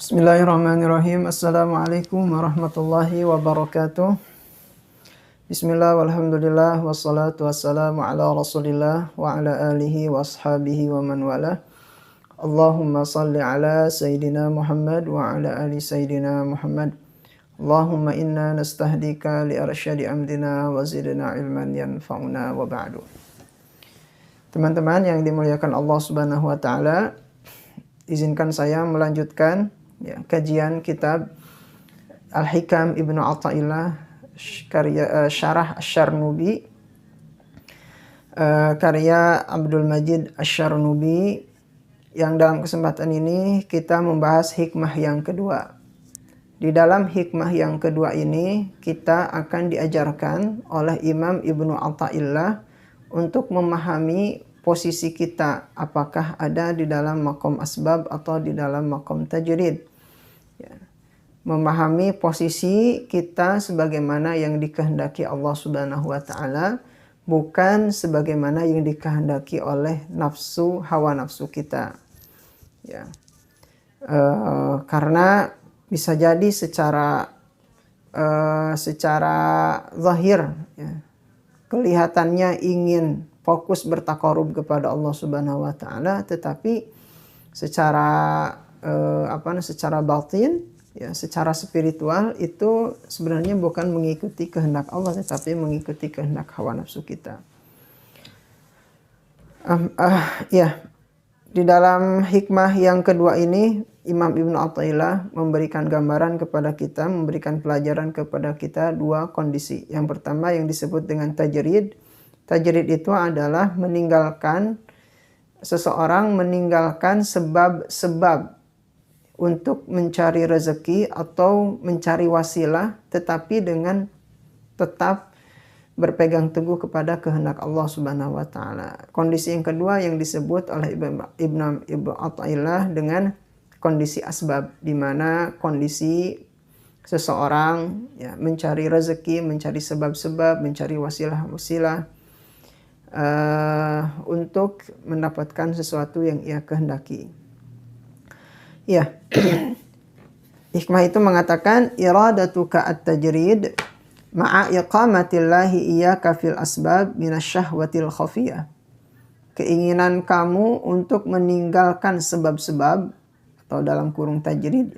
Bismillahirrahmanirrahim. Assalamualaikum warahmatullahi wabarakatuh. Bismillah walhamdulillah wassalatu wassalamu ala rasulillah wa ala alihi wa ashabihi wa man wala. Allahumma salli ala Sayyidina Muhammad wa ala ali Sayyidina Muhammad. Allahumma inna nastahdika li arsyadi amdina wa zidna ilman yanfa'una wa ba'du. Teman-teman yang dimuliakan Allah Subhanahu wa taala, izinkan saya melanjutkan kajian kitab Al-Hikam Ibnu Athaillah karya Syarah Asy-Syarnubi karya Abdul Majid Asy-Syarnubi, yang dalam kesempatan ini kita membahas hikmah yang kedua. Di dalam hikmah yang kedua ini kita akan diajarkan oleh Imam Ibnu Athaillah untuk memahami posisi kita, apakah ada di dalam maqam asbab atau di dalam maqam tajrid. Memahami posisi kita sebagaimana yang dikehendaki Allah Subhanahu wa taala, bukan sebagaimana yang dikehendaki oleh nafsu, hawa nafsu kita. Karena bisa jadi secara zahir, kelihatannya ingin fokus bertakarub kepada Allah Subhanahu wa taala, tetapi secara batin, secara spiritual itu sebenarnya bukan mengikuti kehendak Allah, tetapi mengikuti kehendak hawa nafsu kita. Di dalam hikmah yang kedua ini Imam Ibnu Athaillah memberikan gambaran kepada kita, memberikan pelajaran kepada kita dua kondisi. Yang pertama yang disebut dengan tajrid. Tajrid itu adalah seseorang meninggalkan sebab-sebab untuk mencari rezeki atau mencari wasilah, tetapi dengan tetap berpegang teguh kepada kehendak Allah Subhanahu wa taala. Kondisi yang kedua yang disebut oleh Ibnu Athaillah dengan kondisi asbab, di mana kondisi seseorang mencari rezeki, mencari sebab-sebab, mencari wasilah-wasilah untuk mendapatkan sesuatu yang ia kehendaki. Hikmah itu mengatakan iradatuka at-tajrid ma'a iqamatillahi iyyaka fil asbab minasyahwatil khafiyah. Keinginan kamu untuk meninggalkan sebab-sebab atau dalam kurung tajrid,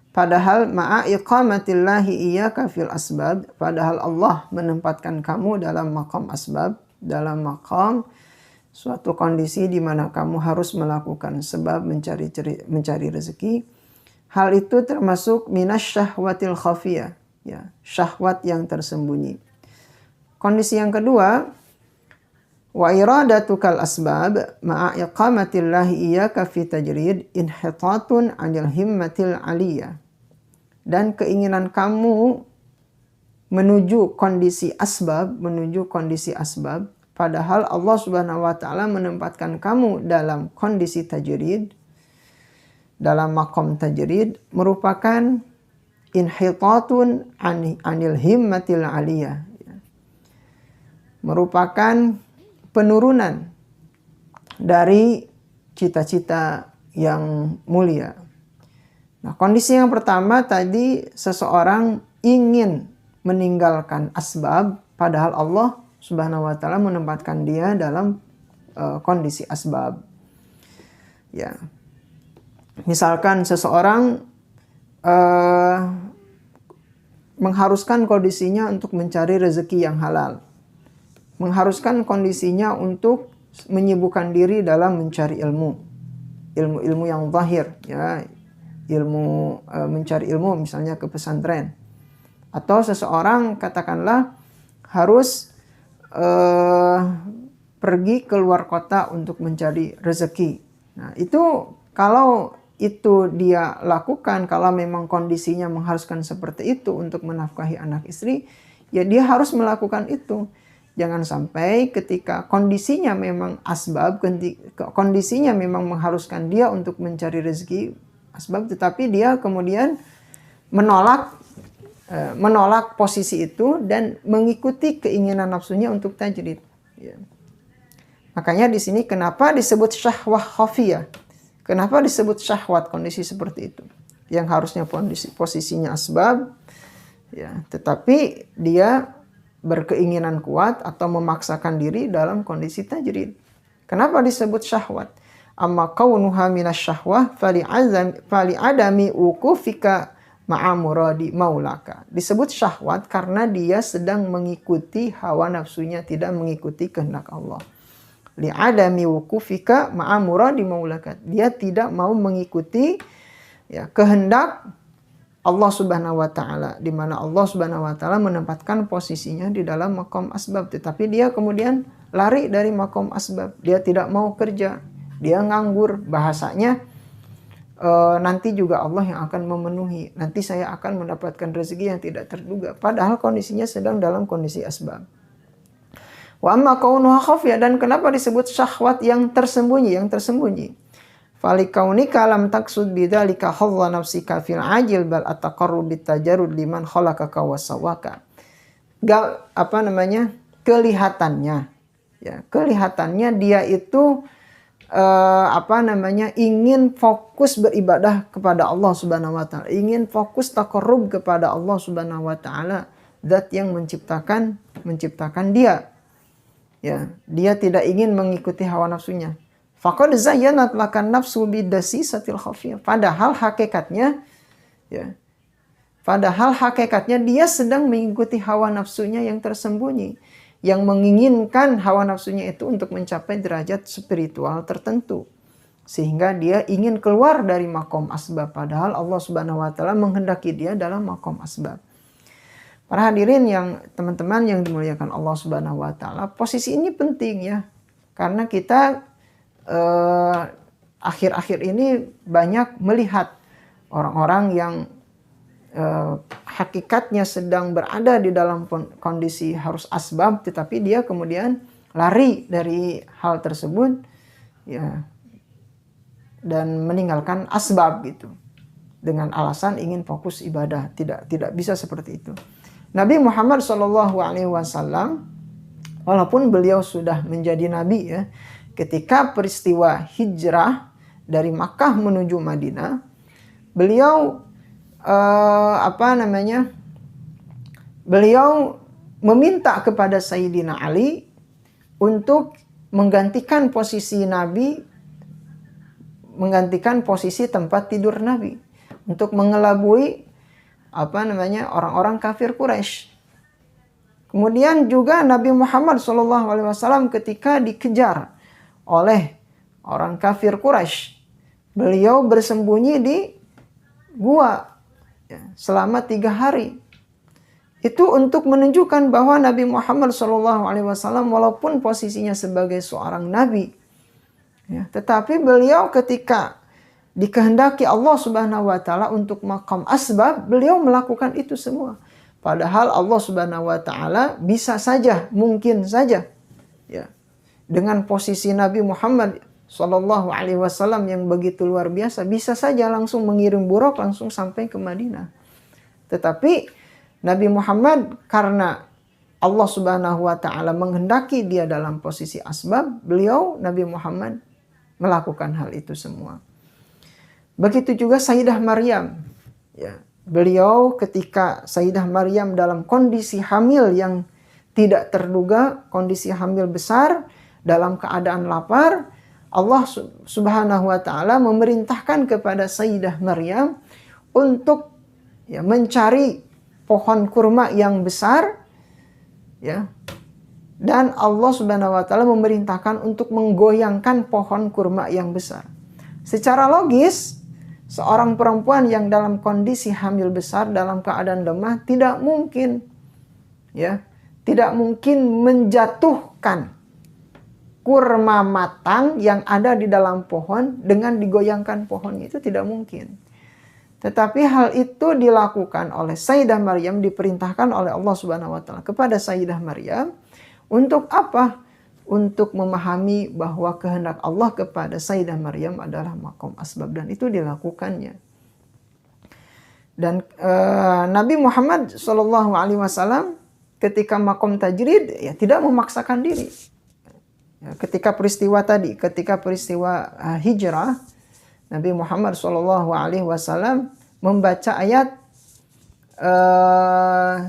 padahal ma'a iqamatillahi iyyaka fil asbab, padahal Allah menempatkan kamu dalam maqam asbab, dalam maqam suatu kondisi di mana kamu harus melakukan sebab mencari rezeki. Hal itu termasuk minasyahwatil khafiyah, syahwat yang tersembunyi. Kondisi yang kedua, wa iradatukal asbab ma'a iqamatillahi iyyaka fi tajrid inhitatun 'anil himmatil 'aliyah. Dan keinginan kamu menuju kondisi asbab, padahal Allah Subhanahu wa taala menempatkan kamu dalam kondisi tajrid, dalam maqam tajrid, merupakan inhitatun 'anil himmatil 'aliyah. Merupakan penurunan dari cita-cita yang mulia. Nah, kondisi yang pertama tadi, seseorang ingin meninggalkan asbab, padahal Allah Subhanahu wa taala menempatkan dia dalam kondisi asbab. Misalkan seseorang mengharuskan kondisinya untuk mencari rezeki yang halal, mengharuskan kondisinya untuk menyibukkan diri dalam mencari ilmu yang zahir, mencari ilmu misalnya ke pesantren. Atau seseorang katakanlah harus pergi keluar kota untuk mencari rezeki. Nah, itu kalau itu dia lakukan, kalau memang kondisinya mengharuskan seperti itu untuk menafkahi anak istri, ya dia harus melakukan itu. Jangan sampai ketika kondisinya memang asbab, kondisinya memang mengharuskan dia untuk mencari rezeki asbab, tetapi dia kemudian menolak posisi itu dan mengikuti keinginan nafsunya untuk tajrid. Makanya di sini kenapa disebut syahwah khafiyah? Kenapa disebut syahwat kondisi seperti itu? yang harusnya posisinya asbab, ya, tetapi dia berkeinginan kuat atau memaksakan diri dalam kondisi tajrid. Kenapa disebut syahwat? Amma kaunuha minasyahwah fali adami ukufika ma'amuradi maulaka. Disebut syahwat karena dia sedang mengikuti hawa nafsunya, tidak mengikuti kehendak Allah. Li adami ukufika ma'amuradi maulaka. Dia tidak mau mengikuti, ya, kehendak Allah Subhanahu wa taala, di mana Allah Subhanahu wa taala menempatkan posisinya di dalam maqam asbab, tetapi dia kemudian lari dari maqam asbab. Dia tidak mau kerja, dia nganggur. Bahasanya nanti juga Allah yang akan memenuhi, nanti saya akan mendapatkan rezeki yang tidak terduga, padahal kondisinya sedang dalam kondisi asbab. Wa amma kaunuha khafiyah, dan kenapa disebut syahwat yang tersembunyi, yang tersembunyi? Falikaunika lam taksud bidzalika hadza nafsika fil ajil bal ataqarrub bitajarrud liman khalaqaka wa sawaka. Kelihatannya, ya, kelihatannya dia itu ingin fokus beribadah kepada Allah Subhanahu wa taala, ingin fokus taqarrub kepada Allah Subhanahu wa taala, zat yang menciptakan dia. Ya, dia tidak ingin mengikuti hawa nafsunya. Faqad zayyanat lakan nafsu bidasisatil khafiyah. Padahal hakikatnya dia sedang mengikuti hawa nafsunya yang tersembunyi, yang menginginkan hawa nafsunya itu untuk mencapai derajat spiritual tertentu, sehingga dia ingin keluar dari makom asbab, padahal Allah Subhanahu wa taala menghendaki dia dalam makom asbab. Para hadirin yang teman-teman yang dimuliakan Allah Subhanahu wa taala, posisi ini penting, ya, karena kita akhir-akhir ini banyak melihat orang-orang yang hakikatnya sedang berada di dalam kondisi harus asbab, tetapi dia kemudian lari dari hal tersebut, ya, dan meninggalkan asbab gitu dengan alasan ingin fokus ibadah. Tidak bisa seperti itu. Nabi Muhammad SAW, walaupun beliau sudah menjadi nabi, ya, ketika peristiwa hijrah dari Makkah menuju Madinah, beliau beliau meminta kepada Sayyidina Ali untuk menggantikan posisi Nabi, menggantikan posisi tempat tidur Nabi, untuk mengelabui orang-orang kafir Quraisy. Kemudian juga Nabi Muhammad SAW ketika dikejar oleh orang kafir Quraisy, beliau bersembunyi di gua, ya, selama 3 hari. Itu untuk menunjukkan bahwa Nabi Muhammad SAW walaupun posisinya sebagai seorang nabi, ya, tetapi beliau ketika dikehendaki Allah Subhanahu wa taala untuk maqam asbab, beliau melakukan itu semua. Padahal Allah Subhanahu wa taala bisa saja, mungkin saja, ya, dengan posisi Nabi Muhammad Sallallahu Alaihi Wasallam yang begitu luar biasa, bisa saja langsung mengirim buruk langsung sampai ke Madinah. Tetapi Nabi Muhammad, karena Allah Subhanahu wa taala menghendaki dia dalam posisi asbab, beliau Nabi Muhammad melakukan hal itu semua. Begitu juga Sayyidah Maryam, ya, beliau ketika Sayyidah Maryam dalam kondisi hamil yang tidak terduga, kondisi hamil besar, dalam keadaan lapar, Allah Subhanahu wa taala memerintahkan kepada Sayyidah Maryam untuk, ya, mencari pohon kurma yang besar, ya, dan Allah Subhanahu wa taala memerintahkan untuk menggoyangkan pohon kurma yang besar. Secara logis, seorang perempuan yang dalam kondisi hamil besar dalam keadaan lemah tidak mungkin, ya, tidak mungkin menjatuhkan kurma matang yang ada di dalam pohon dengan digoyangkan pohonnya, itu tidak mungkin. Tetapi hal itu dilakukan oleh Sayyidah Maryam, diperintahkan oleh Allah Subhanahu wa taala kepada Sayyidah Maryam untuk apa? Untuk memahami bahwa kehendak Allah kepada Sayyidah Maryam adalah maqam asbab, dan itu dilakukannya. Dan Nabi Muhammad SAW ketika maqam tajrid, ya, tidak memaksakan diri. Ya, ketika peristiwa hijrah, Nabi Muhammad SAW membaca ayat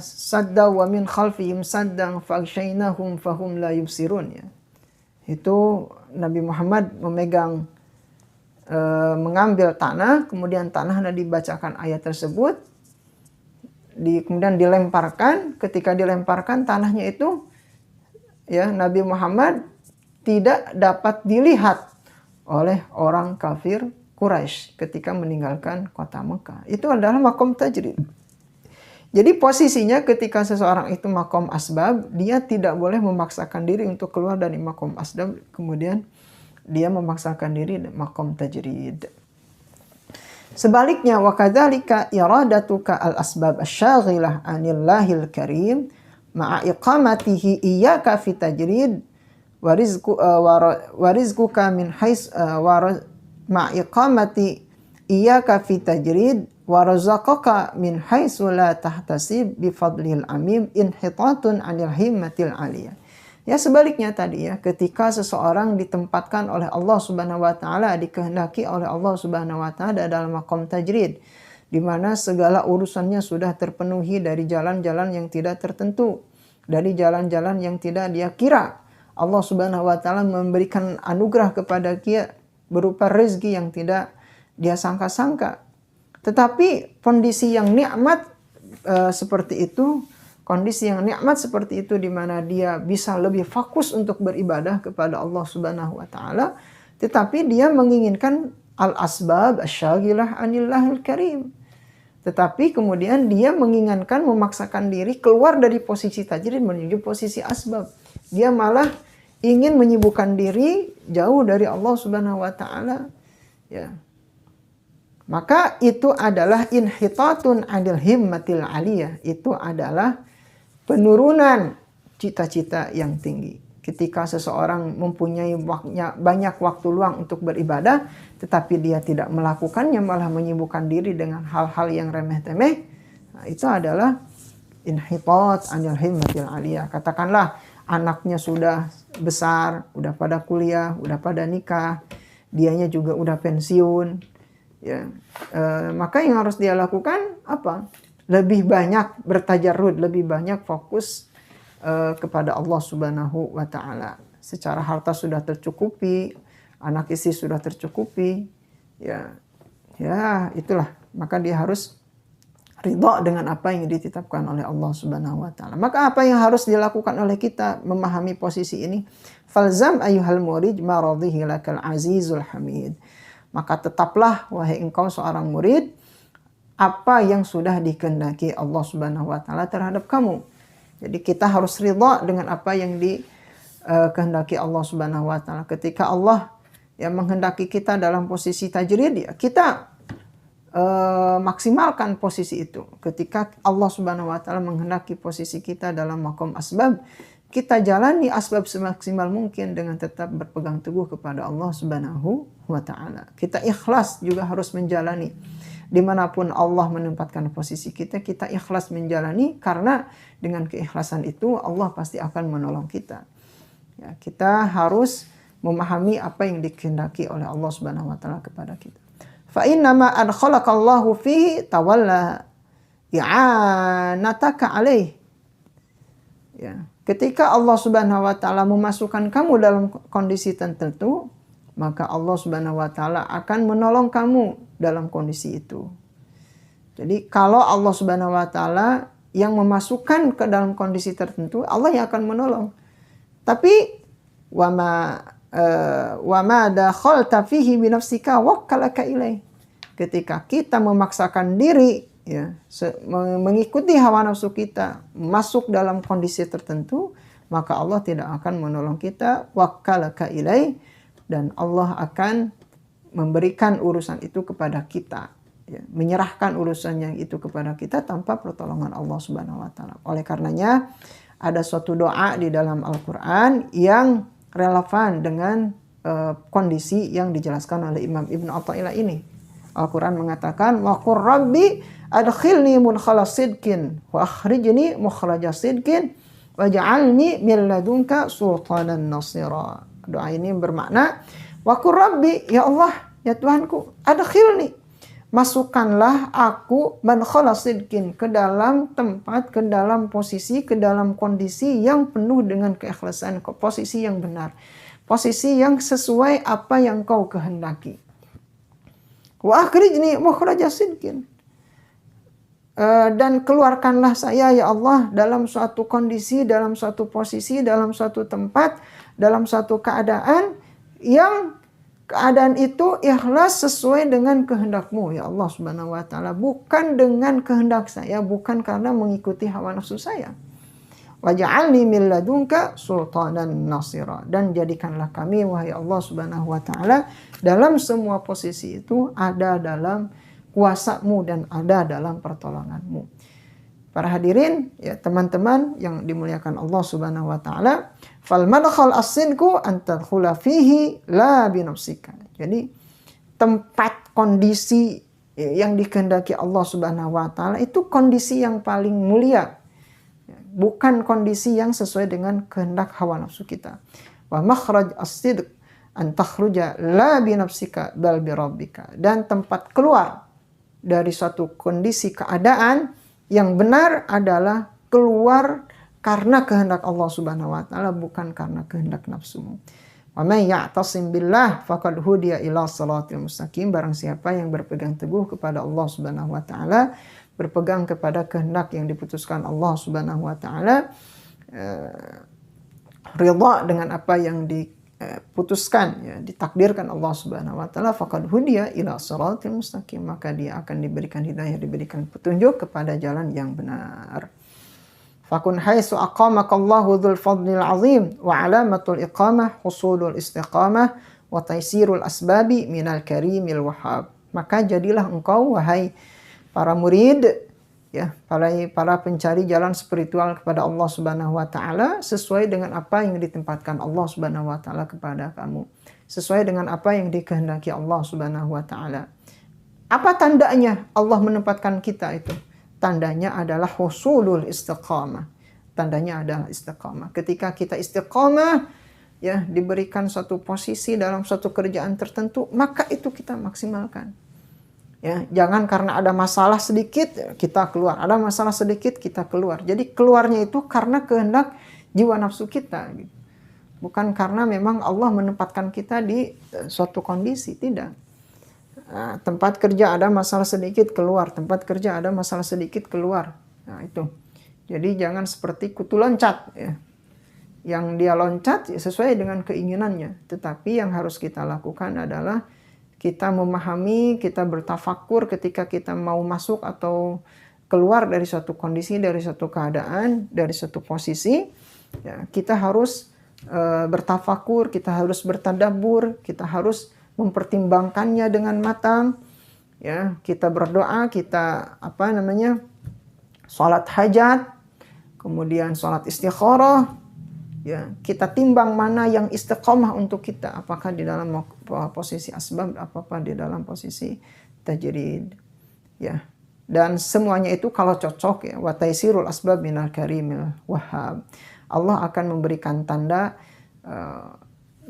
sadda wa min khalfihim saddan faghshaynahum fahum la yubsirun, ya. Itu Nabi Muhammad mengambil tanah, kemudian tanahnya dibacakan ayat tersebut, kemudian dilemparkan. Ketika dilemparkan tanahnya itu, ya, Nabi Muhammad tidak dapat dilihat oleh orang kafir Quraisy ketika meninggalkan kota Mekah. Itu adalah maqam tajrid. Jadi posisinya ketika seseorang itu maqam asbab, dia tidak boleh memaksakan diri untuk keluar dari maqam asbab, kemudian dia memaksakan diri maqam tajrid. Sebaliknya, wa kadzalika iradatuka al-asbab asy-syaghilah 'anillahil karim ma'a iqamatihi iyyaka fi tajrid wa rizquka min hais ma'a iqamati iyyaka fi tajrid wa razaqaka min haitsu la tahtasib bi fadlil amim inhitatun 'anil himmatil 'aliyah. Ya, sebaliknya tadi, ya, ketika seseorang ditempatkan oleh Allah Subhanahu wa taala, dikehendaki oleh Allah Subhanahu wa taala dalam maqam tajrid, di mana segala urusannya sudah terpenuhi dari jalan-jalan yang tidak tertentu, dari jalan-jalan yang tidak dia kira. Allah Subhanahu wa taala memberikan anugerah kepada dia berupa rezeki yang tidak dia sangka-sangka. Tetapi kondisi yang nikmat seperti itu, kondisi yang nikmat seperti itu di mana dia bisa lebih fokus untuk beribadah kepada Allah Subhanahu wa taala, tetapi dia menginginkan al-asbab asy-syaghilah 'anillahil karim. Tetapi kemudian dia menginginkan memaksakan diri keluar dari posisi tajrid menuju posisi asbab. Dia malah ingin menyibukkan diri jauh dari Allah Subhanahu wa taala, ya. Maka itu adalah inhitatun 'anil himmatil 'aliyah. Itu adalah penurunan cita-cita yang tinggi. Ketika seseorang mempunyai banyak waktu luang untuk beribadah, tetapi dia tidak melakukannya, malah menyibukkan diri dengan hal-hal yang remeh-temeh, nah, itu adalah inhitat 'anil himmatil 'aliyah. Katakanlah anaknya sudah besar, udah pada kuliah, udah pada nikah, dianya juga udah pensiun, ya, maka yang harus dia lakukan apa? Lebih banyak bertajarrud, lebih banyak fokus kepada Allah Subhanahu wa taala. Secara harta sudah tercukupi, anak istri sudah tercukupi, ya itulah. Maka dia harus ridha dengan apa yang ditetapkan oleh Allah Subhanahu wa taala. Maka apa yang harus dilakukan oleh kita memahami posisi ini? Falzam ayyuhal murid ma radhihi lakal azizul hamid. Maka tetaplah wahai engkau seorang murid apa yang sudah dikehendaki Allah Subhanahu wa taala terhadap kamu. Jadi kita harus ridha dengan apa yang dikehendaki Allah Subhanahu wa taala. Ketika Allah yang menghendaki kita dalam posisi tajrid, ya kita maksimalkan posisi itu. Ketika Allah Subhanahu wa taala menghendaki posisi kita dalam maqam asbab, kita jalani asbab semaksimal mungkin dengan tetap berpegang teguh kepada Allah Subhanahu wa taala. Kita ikhlas juga harus menjalani. Dimanapun Allah menempatkan posisi kita, kita ikhlas menjalani, karena dengan keikhlasan itu Allah pasti akan menolong kita. Ya, kita harus memahami apa yang dikehendaki oleh Allah Subhanahu wa taala kepada kita. Fa innama adkhalaqallahu fihi tawalla i'anataka alaih. Ya, ketika Allah Subhanahu wa taala memasukkan kamu dalam kondisi tertentu, maka Allah Subhanahu wa taala akan menolong kamu dalam kondisi itu. Jadi kalau Allah Subhanahu wa taala yang memasukkan ke dalam kondisi tertentu, Allah yang akan menolong. Tapi wa ma dakhalta fihi bi nafsika wakkalaka ilaih. Ketika kita memaksakan diri, ya, mengikuti hawa nafsu kita, masuk dalam kondisi tertentu, maka Allah tidak akan menolong kita, wakkalaka ilaih, dan Allah akan memberikan urusan itu kepada kita, ya, menyerahkan urusannya itu kepada kita tanpa pertolongan Allah Subhanahu wa taala. Oleh karenanya ada suatu doa di dalam Al-Qur'an yang relevan dengan kondisi yang dijelaskan oleh Imam Ibn Athaillah ini. Al-Qur'an mengatakan, wa qur rabbi adkhilni mudkhala sidqin wa akhrijni mukhraja sidqin waj'alni min ladunka sultanan nasira. Doa ini bermakna, wa qur rabbi, ya Allah, ya Tuhanku, adkhilni, masukkanlah aku madkhala sidqin, ke dalam tempat, ke dalam posisi, ke dalam kondisi yang penuh dengan keikhlasan, posisi yang benar, posisi yang sesuai apa yang kau kehendaki. Wa akhrijni mukhraja sidqin, dan keluarkanlah saya ya Allah dalam suatu kondisi, dalam suatu posisi, dalam suatu tempat, dalam suatu keadaan yang keadaan itu ikhlas sesuai dengan kehendak-Mu ya Allah Subhanahu wa taala, bukan dengan kehendak saya, bukan karena mengikuti hawa nafsu saya. Waj'alni min ladunka sultanan nasira, dan jadikanlah kami wahai Allah Subhanahu wa taala dalam semua posisi itu ada dalam kuasa-Mu dan ada dalam pertolongan-Mu. Para hadirin, ya teman-teman yang dimuliakan Allah Subhanahu wa taala, fal madkhal as-sidqu an tadkhula fihi la bi nafsika. Jadi tempat kondisi yang dikehendaki Allah Subhanahu wa taala itu kondisi yang paling mulia, bukan kondisi yang sesuai dengan kehendak hawa nafsu kita. Wa makhraj as-sidq an takhruja la bi nafsika bal bi rabbika, dan tempat keluar dari suatu kondisi keadaan yang benar adalah keluar karena kehendak Allah Subhanahu wa taala, bukan karena kehendak nafsumu. Wa may ya'tasim billah faqad hudiya ila shiratal mustaqim. Barang siapa yang berpegang teguh kepada Allah Subhanahu wa taala, berpegang kepada kehendak yang diputuskan Allah Subhanahu wa taala, ridha dengan apa yang diputuskan, ya, ditakdirkan Allah Subhanahu wa taala, faqad hudiya ila shiratal mustaqim, maka dia akan diberikan hidayah, diberikan petunjuk kepada jalan yang benar. Fakun haitsu aqamakallahu dzul fadlil azim wa alamatul iqamah husulul istiqamah wa taysirul asbabi minal karimil wahhab. Maka jadilah engkau wahai para murid, ya, para pencari jalan spiritual kepada Allah Subhanahu wa taala, sesuai dengan apa yang ditempatkan Allah Subhanahu wa taala kepada kamu, sesuai dengan apa yang dikehendaki Allah Subhanahu wa taala. Apa tandanya Allah menempatkan kita itu? Tandanya adalah husulul istiqamah. Tandanya adalah istiqamah. Ketika kita istiqamah, ya, diberikan suatu posisi dalam suatu kerjaan tertentu, maka itu kita maksimalkan. Ya, jangan karena ada masalah sedikit kita keluar, ada masalah sedikit kita keluar. Jadi keluarnya itu karena kehendak jiwa nafsu kita, gitu. Bukan karena memang Allah menempatkan kita di suatu kondisi, tidak. Nah, tempat kerja ada masalah sedikit keluar, tempat kerja ada masalah sedikit keluar. Nah, itu. Jadi jangan seperti kutu loncat, ya. Yang dia loncat ya, sesuai dengan keinginannya. Tetapi yang harus kita lakukan adalah kita memahami, kita bertafakur ketika kita mau masuk atau keluar dari suatu kondisi, dari suatu keadaan, dari suatu posisi. Ya, kita harus bertafakur, kita harus bertadabbur, kita harus mempertimbangkannya dengan matang, ya. Kita berdoa, kita sholat hajat, kemudian sholat istikharah, ya, kita timbang mana yang istiqomah untuk kita, apakah di dalam posisi asbab, apakah di dalam posisi tajrid, ya. Dan semuanya itu kalau cocok, ya, wa taysirul asbab minal karimil wahhab. Allah akan memberikan tanda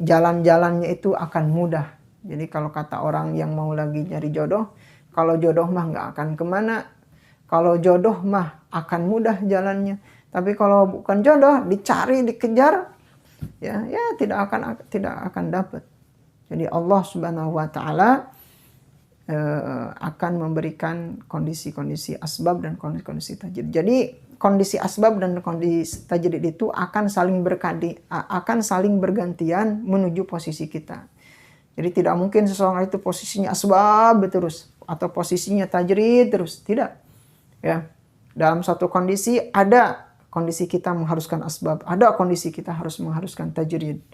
jalan-jalannya itu akan mudah. Jadi kalau kata orang yang mau lagi nyari jodoh, kalau jodoh mah nggak akan kemana, kalau jodoh mah akan mudah jalannya. Tapi kalau bukan jodoh, dicari, dikejar, ya tidak akan dapat. Jadi Allah Subhanahu wa taala akan memberikan kondisi-kondisi asbab dan kondisi-kondisi tajrid. Jadi kondisi asbab dan kondisi tajrid itu akan saling bergantian menuju posisi kita. Jadi tidak mungkin seseorang itu posisinya asbab terus atau posisinya tajrid terus, tidak. Ya. Dalam suatu kondisi ada kondisi kita mengharuskan asbab, ada kondisi kita harus mengharuskan tajrid.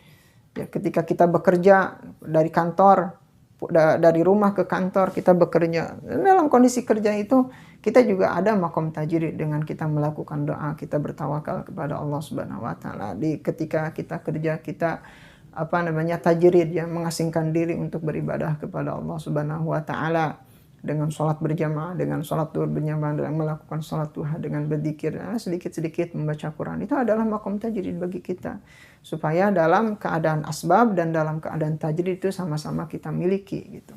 Ya, ketika kita bekerja dari kantor, dari rumah ke kantor kita bekerja, dalam kondisi kerja itu kita juga ada makom tajrid dengan kita melakukan doa, kita bertawakal kepada Allah Subhanahu wa taala. Ketika kita kerja, kita tajrid, ya, mengasingkan diri untuk beribadah kepada Allah Subhanahu wa taala dengan sholat berjamaah, dengan sholat duhur berjamaah, dengan melakukan sholat duha, dengan berzikir, sedikit-sedikit membaca Quran. Itu adalah makom tajrid bagi kita, supaya dalam keadaan asbab dan dalam keadaan tajrid itu sama-sama kita miliki, gitu.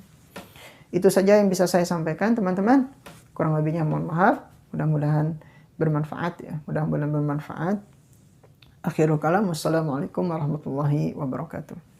Itu saja yang bisa saya sampaikan teman-teman. Kurang lebihnya mohon maaf. Mudah-mudahan bermanfaat ya. Mudah-mudahan bermanfaat. Akhirul kalam. Wassalamualaikum warahmatullahi wabarakatuh.